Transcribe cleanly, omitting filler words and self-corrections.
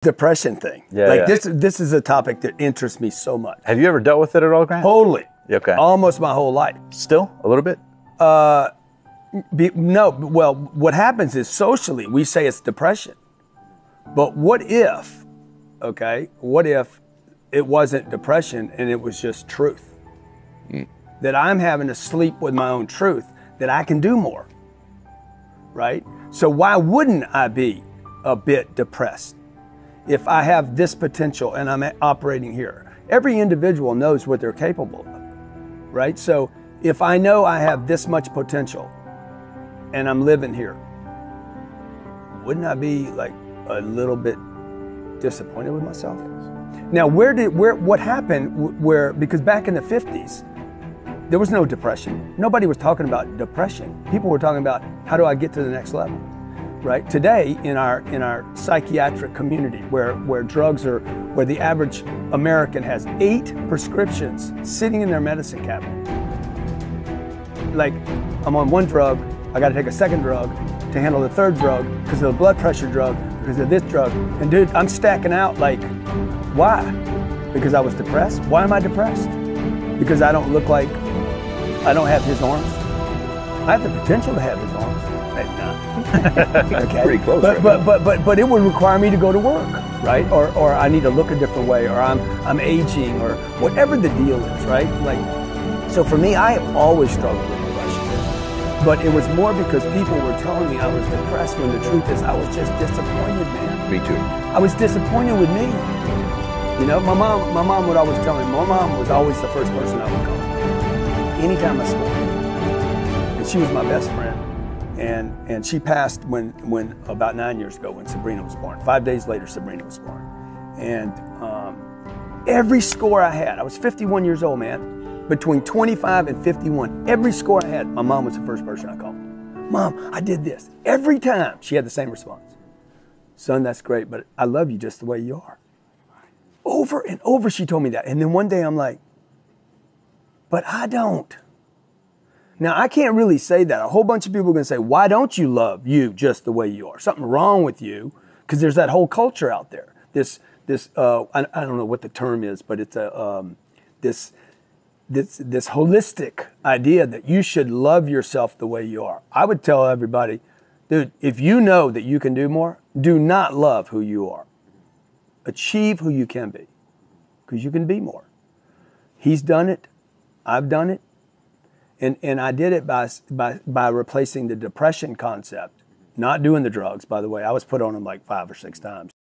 depression thing. This is a topic that interests me so much. Have you ever dealt with it at all, Grant? Totally. Okay. Almost my whole life. Still? A little bit? No, well, what happens is socially, we say it's depression. But what if, what if it wasn't depression and it was just truth? That I'm having to sleep with my own truth, that I can do more, right? So why wouldn't I be a bit depressed if I have this potential and I'm operating here? Every individual knows what they're capable of, right? So if I know I have this much potential and I'm living here, wouldn't I be like a little bit disappointed with myself? Now, what happened because back in the 50s, there was no depression. Nobody was talking about depression. People were talking about, how do I get to the next level, right? Today, in our psychiatric community, where the average American has 8 prescriptions sitting in their medicine cabinet. Like, I'm on one drug, I gotta take a second drug to handle the third drug because of the blood pressure drug, because of this drug. And dude, I'm stacking out like, why? Because I was depressed? Why am I depressed? Because I don't look like, I don't have his arms. I have the potential to have his arms. Maybe not. Okay. Pretty close. But it would require me to go to work, right? Or I need to look a different way, or I'm aging, or whatever the deal is, right? Like, so for me, I have always struggled with depression. But it was more because people were telling me I was depressed, when the truth is I was just disappointed, man. Me too. I was disappointed with me. You know, my mom would always tell me, my mom was always the first person I would call anytime I scored. And she was my best friend. And she passed when about 9 years ago, when Sabrina was born. 5 days later, Sabrina was born. And every score I had, I was 51 years old, man. Between 25 and 51, every score I had, my mom was the first person I called. Mom, I did this. Every time, she had the same response. Son, that's great, but I love you just the way you are. Over and over she told me that. And then one day I'm like, but I don't. Now, I can't really say that. A whole bunch of people are going to say, why don't you love you just the way you are? Something wrong with you, because there's that whole culture out there. This I don't know what the term is, but it's this holistic idea that you should love yourself the way you are. I would tell everybody, dude, if you know that you can do more, do not love who you are. Achieve who you can be, because you can be more. He's done it. I've done it. And I did it by replacing the depression concept, not doing the drugs, by the way. I was put on them like 5 or 6 times.